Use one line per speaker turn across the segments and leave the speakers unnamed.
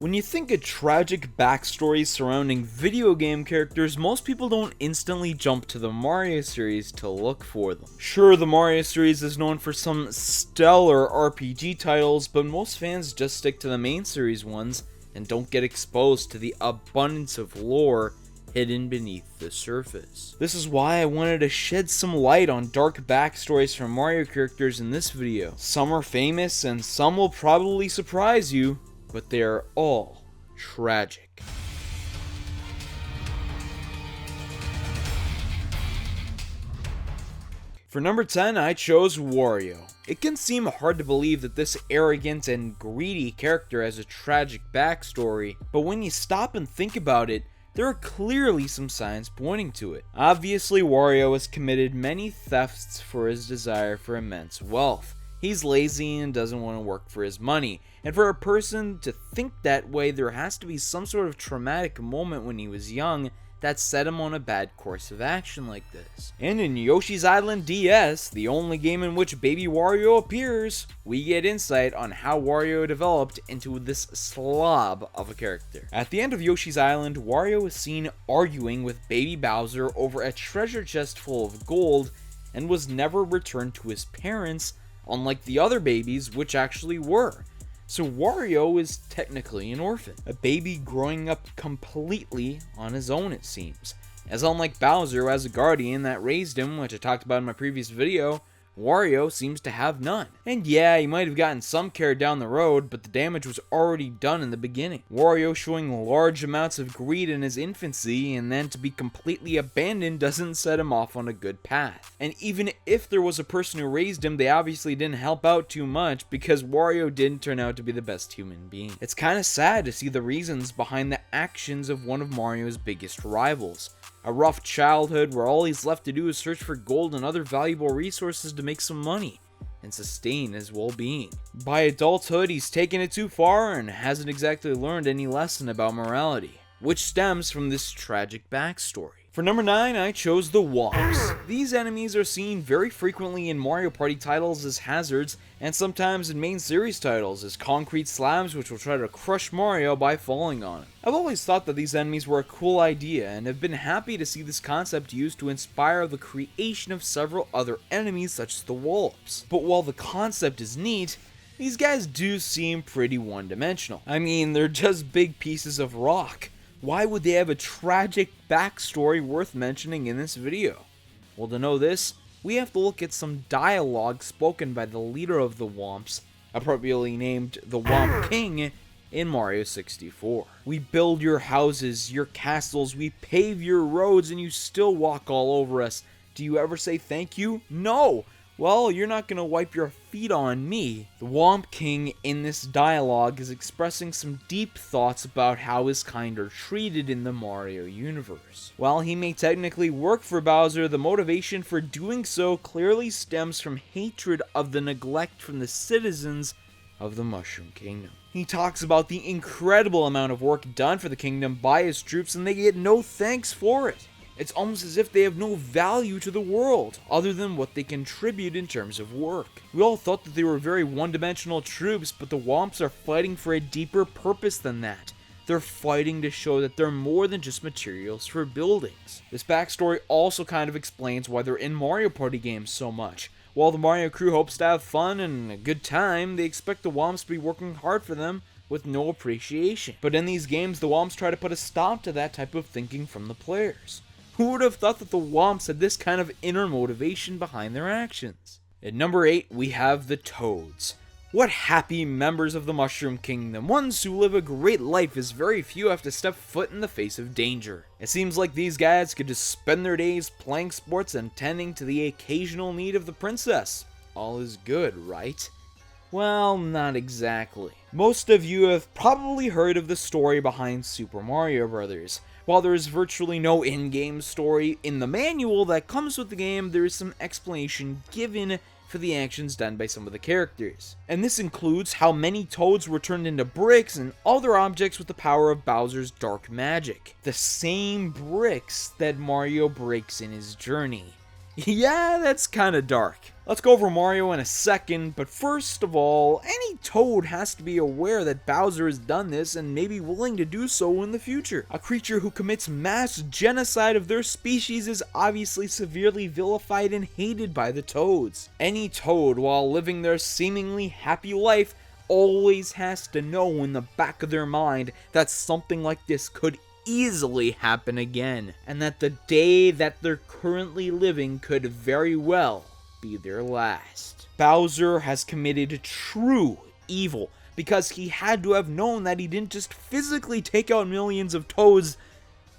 When you think of tragic backstories surrounding video game characters, most people don't instantly jump to the Mario series to look for them. Sure, the Mario series is known for some stellar RPG titles, but most fans just stick to the main series ones and don't get exposed to the abundance of lore hidden beneath the surface. This is why I wanted to shed some light on dark backstories from Mario characters in this video. Some are famous and some will probably surprise you, but they are all tragic. For number 10, I chose Wario. It can seem hard to believe that this arrogant and greedy character has a tragic backstory, but when you stop and think about it, there are clearly some signs pointing to it. Obviously, Wario has committed many thefts for his desire for immense wealth. He's lazy and doesn't want to work for his money. And for a person to think that way, there has to be some sort of traumatic moment when he was young that set him on a bad course of action like this. And in Yoshi's Island DS, the only game in which Baby Wario appears, we get insight on how Wario developed into this slob of a character. At the end of Yoshi's Island, Wario is seen arguing with Baby Bowser over a treasure chest full of gold and was never returned to his parents, unlike the other babies, which actually were. So Wario is technically an orphan, a baby growing up completely on his own, it seems. As unlike Bowser, who has a guardian that raised him, which I talked about in my previous video, Wario seems to have none. And yeah, he might have gotten some care down the road, but the damage was already done in the beginning. Wario showing large amounts of greed in his infancy, and then to be completely abandoned doesn't set him off on a good path. And even if there was a person who raised him, they obviously didn't help out too much, because Wario didn't turn out to be the best human being. It's kinda sad to see the reasons behind the actions of one of Mario's biggest rivals. A rough childhood where all he's left to do is search for gold and other valuable resources to make some money and sustain his well-being. By adulthood, he's taken it too far and hasn't exactly learned any lesson about morality, which stems from this tragic backstory. For number 9, I chose the Whomps. These enemies are seen very frequently in Mario Party titles as hazards, and sometimes in main series titles as concrete slabs which will try to crush Mario by falling on him. I've always thought that these enemies were a cool idea, and have been happy to see this concept used to inspire the creation of several other enemies such as the Whomps. But while the concept is neat, these guys do seem pretty one-dimensional. I mean, they're just big pieces of rock. Why would they have a tragic backstory worth mentioning in this video? Well, to know this, we have to look at some dialogue spoken by the leader of the Whomps, appropriately named the Whomp King, in Mario 64. We build your houses, your castles, we pave your roads, and you still walk all over us. Do you ever say thank you? No! Well, you're not gonna wipe your feet on me. The Whomp King in this dialogue is expressing some deep thoughts about how his kind are treated in the Mario universe. While he may technically work for Bowser, the motivation for doing so clearly stems from hatred of the neglect from the citizens of the Mushroom Kingdom. He talks about the incredible amount of work done for the kingdom by his troops, and they get no thanks for it. It's almost as if they have no value to the world, other than what they contribute in terms of work. We all thought that they were very one-dimensional troops, but the Whomps are fighting for a deeper purpose than that. They're fighting to show that they're more than just materials for buildings. This backstory also kind of explains why they're in Mario Party games so much. While the Mario crew hopes to have fun and a good time, they expect the Whomps to be working hard for them with no appreciation. But in these games, the Whomps try to put a stop to that type of thinking from the players. Who would have thought that the Whomps had this kind of inner motivation behind their actions? At number 8, we have the Toads. What happy members of the Mushroom Kingdom, ones who live a great life as very few have to step foot in the face of danger. It seems like these guys could just spend their days playing sports and tending to the occasional need of the princess. All is good, right? Well, not exactly. Most of you have probably heard of the story behind Super Mario Bros. While there is virtually no in-game story in the manual that comes with the game, there is some explanation given for the actions done by some of the characters. And this includes how many toads were turned into bricks and other objects with the power of Bowser's dark magic. The same bricks that Mario breaks in his journey. Yeah, that's kinda dark. Let's go over Mario in a second, but first of all, any Toad has to be aware that Bowser has done this and may be willing to do so in the future. A creature who commits mass genocide of their species is obviously severely vilified and hated by the Toads. Any Toad, while living their seemingly happy life, always has to know in the back of their mind that something like this could easily happen again, and that the day that they're currently living could very well be their last. Bowser has committed true evil because he had to have known that he didn't just physically take out millions of Toads,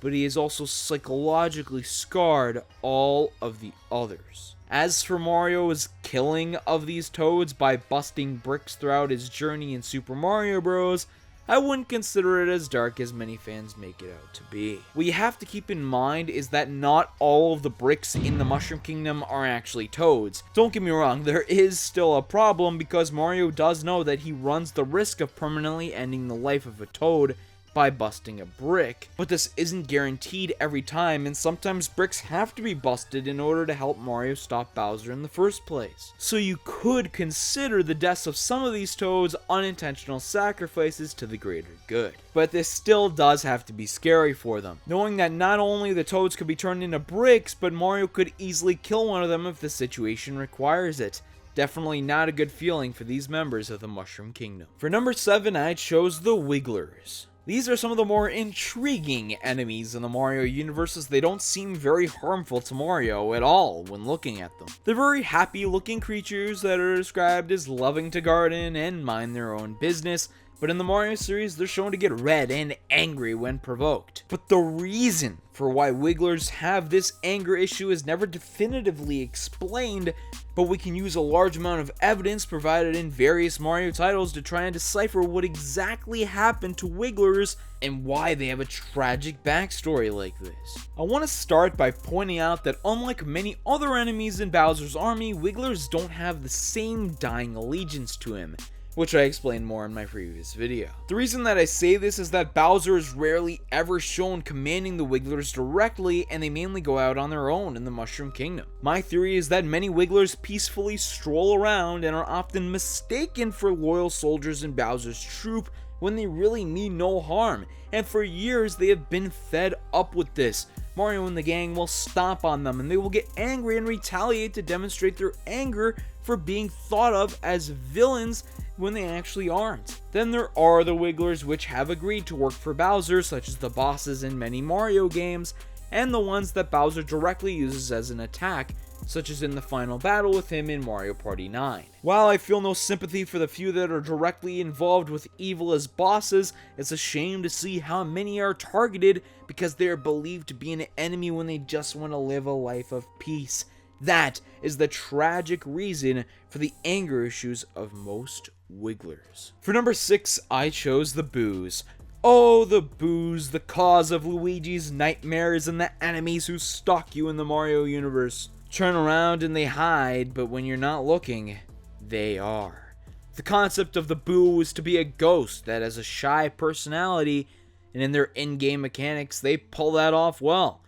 but he has also psychologically scarred all of the others. As for Mario's killing of these Toads by busting bricks throughout his journey in Super Mario Bros., I wouldn't consider it as dark as many fans make it out to be. What you have to keep in mind is that not all of the bricks in the Mushroom Kingdom are actually Toads. Don't get me wrong, there is still a problem because Mario does know that he runs the risk of permanently ending the life of a Toad by busting a brick, but this isn't guaranteed every time, and sometimes bricks have to be busted in order to help Mario stop Bowser in the first place. So you could consider the deaths of some of these Toads unintentional sacrifices to the greater good. But this still does have to be scary for them, knowing that not only the Toads could be turned into bricks, but Mario could easily kill one of them if the situation requires it. Definitely not a good feeling for these members of the Mushroom Kingdom. For number 7, I chose the Wigglers. These are some of the more intriguing enemies in the Mario universe, as they don't seem very harmful to Mario at all when looking at them. They're very happy looking creatures that are described as loving to garden and mind their own business, but in the Mario series they're shown to get red and angry when provoked. But the reason for why Wigglers have this anger issue is never definitively explained, but we can use a large amount of evidence provided in various Mario titles to try and decipher what exactly happened to Wigglers and why they have a tragic backstory like this. I want to start by pointing out that unlike many other enemies in Bowser's army, Wigglers don't have the same dying allegiance to him, which I explained more in my previous video. The reason that I say this is that Bowser is rarely ever shown commanding the Wigglers directly, and they mainly go out on their own in the Mushroom Kingdom. My theory is that many Wigglers peacefully stroll around and are often mistaken for loyal soldiers in Bowser's troop when they really mean no harm, and for years they have been fed up with this. Mario and the gang will stomp on them, and they will get angry and retaliate to demonstrate their anger for being thought of as villains when they actually aren't. Then there are the Wigglers which have agreed to work for Bowser, such as the bosses in many Mario games, and the ones that Bowser directly uses as an attack, such as in the final battle with him in Mario Party 9. While I feel no sympathy for the few that are directly involved with evil as bosses, it's a shame to see how many are targeted because they are believed to be an enemy when they just want to live a life of peace. That is the tragic reason for the anger issues of most Wigglers. For number 6, I chose the Boos. Oh, the Boos, the cause of Luigi's nightmares and the enemies who stalk you in the Mario universe. Turn around and they hide, but when you're not looking, they are. The concept of the Boo is to be a ghost that has a shy personality, and in their in-game mechanics, they pull that off well.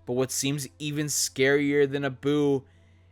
But what seems even scarier than a Boo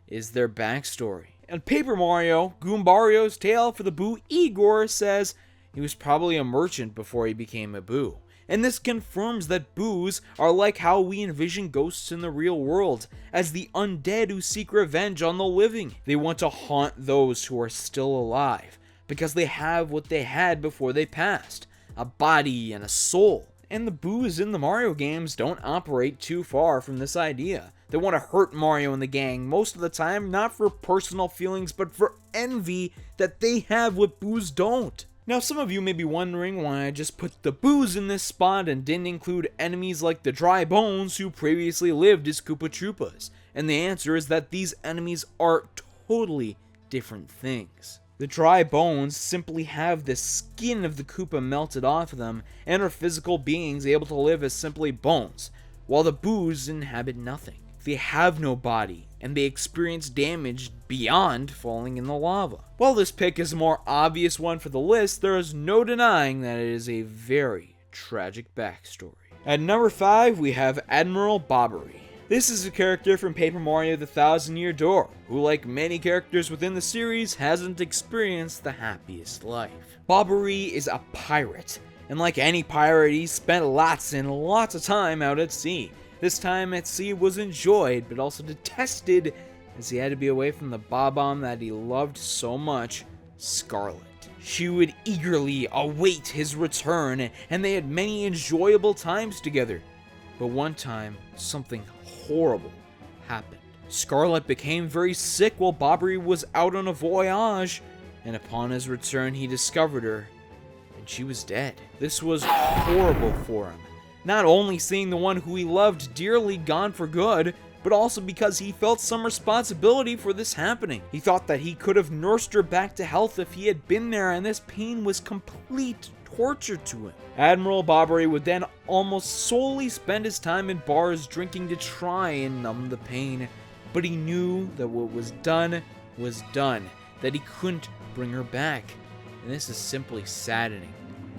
is their backstory. In Paper Mario, Goombario's tale for the Boo Igor says he was probably a merchant before he became a Boo. And this confirms that Boos are like how we envision ghosts in the real world, as the undead who seek revenge on the living. They want to haunt those who are still alive, because they have what they had before they passed, a body and a soul. And the Boos in the Mario games don't operate too far from this idea. They want to hurt Mario and the gang most of the time, not for personal feelings, but for envy that they have what Boos don't. Now, some of you may be wondering why I just put the Boos in this spot and didn't include enemies like the Dry Bones who previously lived as Koopa Troopas. And the answer is that these enemies are totally different things. The Dry Bones simply have the skin of the Koopa melted off of them and are physical beings able to live as simply bones, while the Boos inhabit nothing. They have no body, and they experience damage beyond falling in the lava. While this pick is a more obvious one for the list, there is no denying that it is a very tragic backstory. At number 5, we have Admiral Barbary. This is a character from Paper Mario: The Thousand Year Door, who, like many characters within the series, hasn't experienced the happiest life. Barbary is a pirate, and like any pirate, he spent lots and lots of time out at sea. This time at sea was enjoyed, but also detested, as he had to be away from the Bob-omb that he loved so much, Scarlet. She would eagerly await his return, and they had many enjoyable times together. But one time, something horrible happened. Scarlet became very sick while Barbary was out on a voyage, and upon his return he discovered her, and she was dead. This was horrible for him, not only seeing the one who he loved dearly gone for good, but also because he felt some responsibility for this happening. He thought that he could have nursed her back to health if he had been there, and this pain was complete torture to him. Admiral Barbary would then almost solely spend his time in bars drinking to try and numb the pain, but he knew that what was done, that he couldn't bring her back, and this is simply saddening.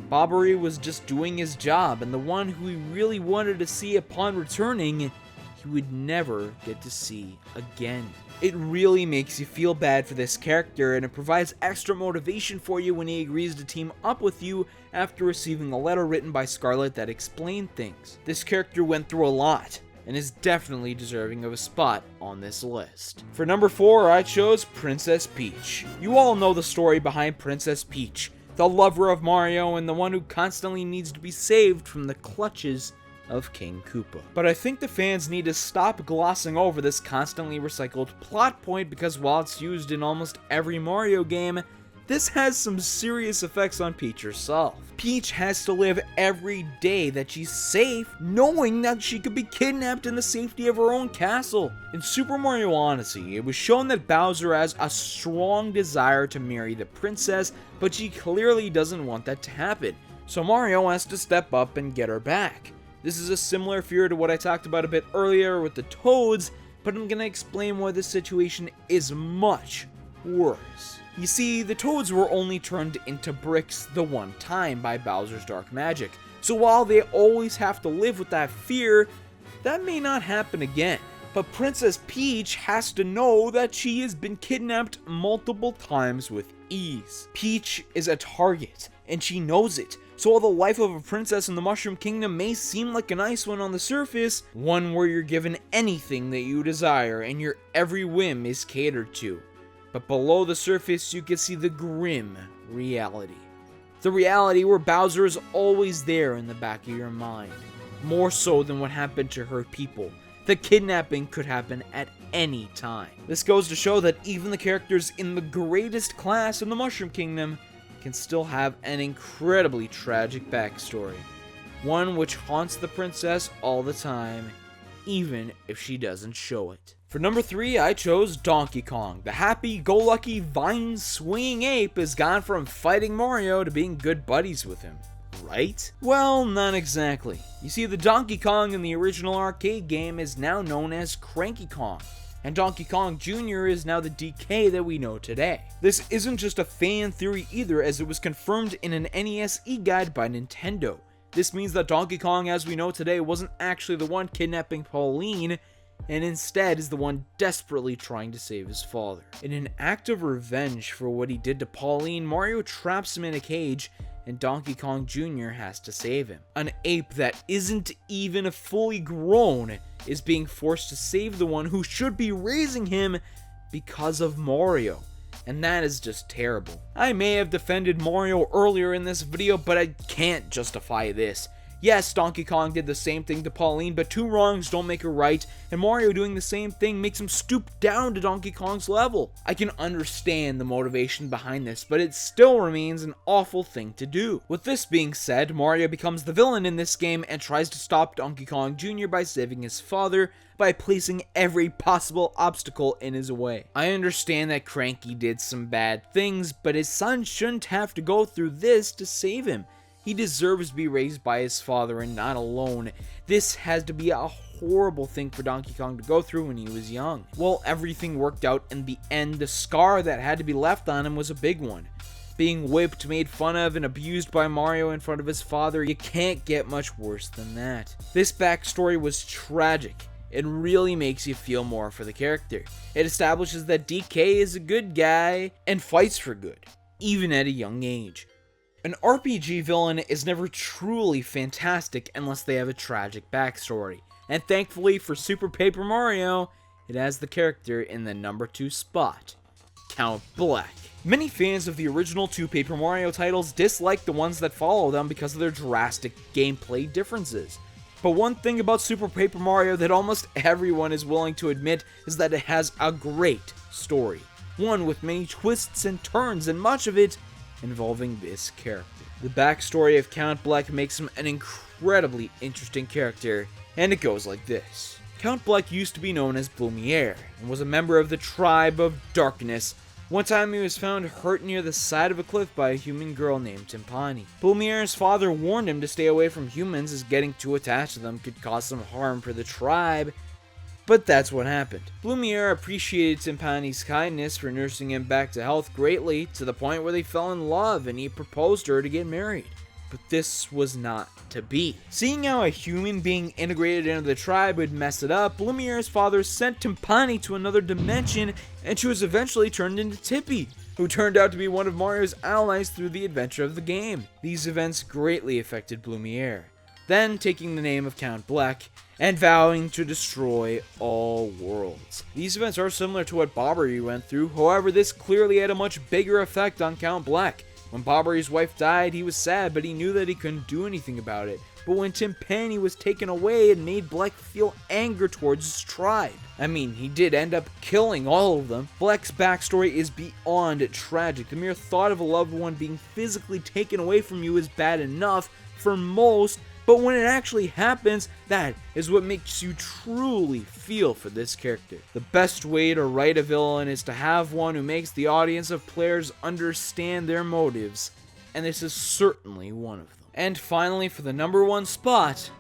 Barbary was just doing his job, and the one who he really wanted to see upon returning, he would never get to see again. It really makes you feel bad for this character, and it provides extra motivation for you when he agrees to team up with you after receiving a letter written by Scarlet that explained things. This character went through a lot, and is definitely deserving of a spot on this list. For number 4, I chose Princess Peach. You all know the story behind Princess Peach, the lover of Mario and the one who constantly needs to be saved from the clutches of King Koopa. But I think the fans need to stop glossing over this constantly recycled plot point, because while it's used in almost every Mario game, this has some serious effects on Peach herself. Peach has to live every day that she's safe, knowing that she could be kidnapped in the safety of her own castle. In Super Mario Odyssey, it was shown that Bowser has a strong desire to marry the princess, but she clearly doesn't want that to happen. So Mario has to step up and get her back. This is a similar fear to what I talked about a bit earlier with the Toads, but I'm gonna explain why this situation is much worse. You see, the Toads were only turned into bricks the one time by Bowser's dark magic, so while they always have to live with that fear, that may not happen again. But Princess Peach has to know that she has been kidnapped multiple times with ease. Peach is a target, and she knows it. So while the life of a princess in the Mushroom Kingdom may seem like a nice one on the surface, one where you're given anything that you desire and your every whim is catered to, but below the surface you can see the grim reality. The reality where Bowser is always there in the back of your mind, more so than what happened to her people. The kidnapping could happen at any time. This goes to show that even the characters in the greatest class in the Mushroom Kingdom can still have an incredibly tragic backstory, one which haunts the princess all the time, even if she doesn't show it. For number 3, I chose Donkey Kong. The happy-go-lucky, vine-swinging ape has gone from fighting Mario to being good buddies with him, right? Well, not exactly. You see, the Donkey Kong in the original arcade game is now known as Cranky Kong, and Donkey Kong Jr. is now the DK that we know today. This isn't just a fan theory either, as it was confirmed in an NES e-guide by Nintendo. This means that Donkey Kong as we know today wasn't actually the one kidnapping Pauline, and instead is the one desperately trying to save his father. In an act of revenge for what he did to Pauline, Mario traps him in a cage, and Donkey Kong Jr. has to save him. An ape that isn't even fully grown is being forced to save the one who should be raising him because of Mario. And that is just terrible. I may have defended Mario earlier in this video, but I can't justify this. Yes, Donkey Kong did the same thing to Pauline, but two wrongs don't make a right, and Mario doing the same thing makes him stoop down to Donkey Kong's level. I can understand the motivation behind this, but it still remains an awful thing to do. With this being said, Mario becomes the villain in this game and tries to stop Donkey Kong Jr. by saving his father by placing every possible obstacle in his way. I understand that Cranky did some bad things, but his son shouldn't have to go through this to save him. He deserves to be raised by his father and not alone. This has to be a horrible thing for Donkey Kong to go through when he was young. Well, everything worked out in the end. The scar that had to be left on him was a big one. Being whipped, made fun of, and abused by Mario in front of his father, you can't get much worse than that. This backstory was tragic, It really makes you feel more for the character. It establishes that DK is a good guy and fights for good, even at a young age. An RPG villain is never truly fantastic unless they have a tragic backstory, and thankfully for Super Paper Mario, it has the character in the number 2 spot, Count Bleck. Many fans of the original 2 Paper Mario titles dislike the ones that follow them because of their drastic gameplay differences. But one thing about Super Paper Mario that almost everyone is willing to admit is that it has a great story. One with many twists and turns, and much of it involving this character. The backstory of Count Bleck makes him an incredibly interesting character, and it goes like this. Count Bleck used to be known as Blumiere, and was a member of the Tribe of Darkness. One time he was found hurt near the side of a cliff by a human girl named Timpani. Blumiere's father warned him to stay away from humans as getting too attached to them could cause some harm for the tribe, but that's what happened. Blumiere appreciated Timpani's kindness for nursing him back to health greatly, to the point where they fell in love and he proposed to her to get married. But this was not to be. Seeing how a human being integrated into the tribe would mess it up, Blumiere's father sent Timpani to another dimension, and she was eventually turned into Tippy, who turned out to be one of Mario's allies through the adventure of the game. These events greatly affected Blumiere, then taking the name of Count Bleck and vowing to destroy all worlds. These events are similar to what Barbary went through, however this clearly had a much bigger effect on Count Bleck. When Barbary's wife died, he was sad, but he knew that he couldn't do anything about it. But when Timpani was taken away, it made Bleck feel anger towards his tribe. I mean, he did end up killing all of them. Bleck's backstory is beyond tragic. The mere thought of a loved one being physically taken away from you is bad enough for most, but when it actually happens, that is what makes you truly feel for this character. The best way to write a villain is to have one who makes the audience of players understand their motives, and this is certainly one of them. And finally, for the number 1 spot,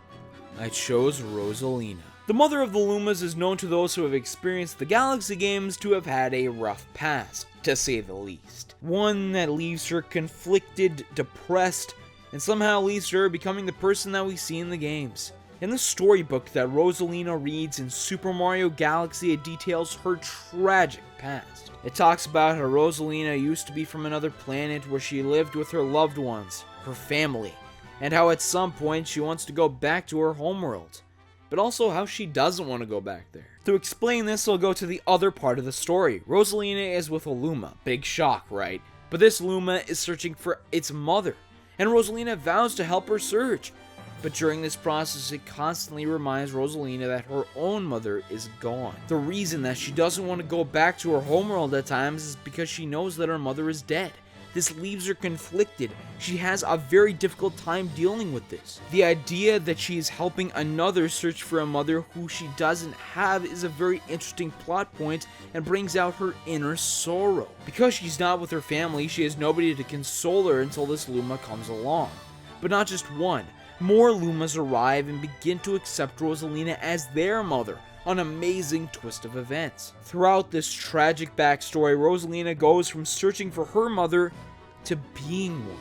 I chose Rosalina. The mother of the Lumas is known to those who have experienced the Galaxy games to have had a rough past, to say the least. One that leaves her conflicted, depressed, and somehow leads to her becoming the person that we see in the games. In the storybook that Rosalina reads in Super Mario Galaxy, it details her tragic past. It talks about how Rosalina used to be from another planet where she lived with her loved ones, her family, and how at some point she wants to go back to her homeworld, but also how she doesn't want to go back there. To explain this, I'll go to the other part of the story. Rosalina is with a Luma. Big shock, right? But this Luma is searching for its mother, and Rosalina vows to help her search. But during this process, it constantly reminds Rosalina that her own mother is gone. The reason that she doesn't want to go back to her homeworld at times is because she knows that her mother is dead. This leaves her conflicted. She has a very difficult time dealing with this. The idea that she is helping another search for a mother who she doesn't have is a very interesting plot point and brings out her inner sorrow. Because she's not with her family, she has nobody to console her until this Luma comes along. But not just one. More Lumas arrive and begin to accept Rosalina as their mother. An amazing twist of events. Throughout this tragic backstory, Rosalina goes from searching for her mother to being one,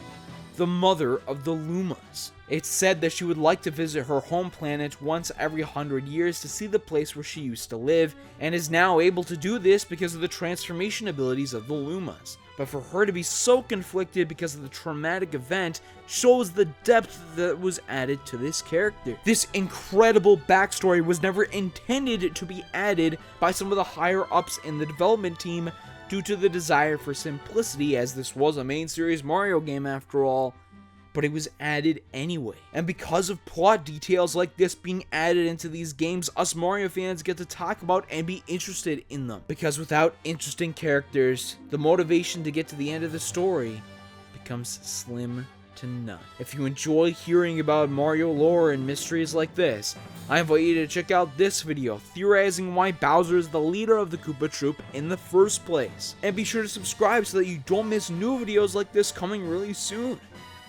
the mother of the Lumas. It's said that she would like to visit her home planet once every 100 years to see the place where she used to live, and is now able to do this because of the transformation abilities of the Lumas. But for her to be so conflicted because of the traumatic event shows the depth that was added to this character. This incredible backstory was never intended to be added by some of the higher ups in the development team due to the desire for simplicity, as this was a main series Mario game after all, but it was added anyway. And because of plot details like this being added into these games, us Mario fans get to talk about and be interested in them. Because without interesting characters, the motivation to get to the end of the story becomes slim to none. If you enjoy hearing about Mario lore and mysteries like this, I invite you to check out this video theorizing why Bowser is the leader of the Koopa Troop in the first place. And be sure to subscribe so that you don't miss new videos like this coming really soon.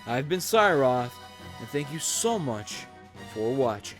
I've been Siiroth, and thank you so much for watching.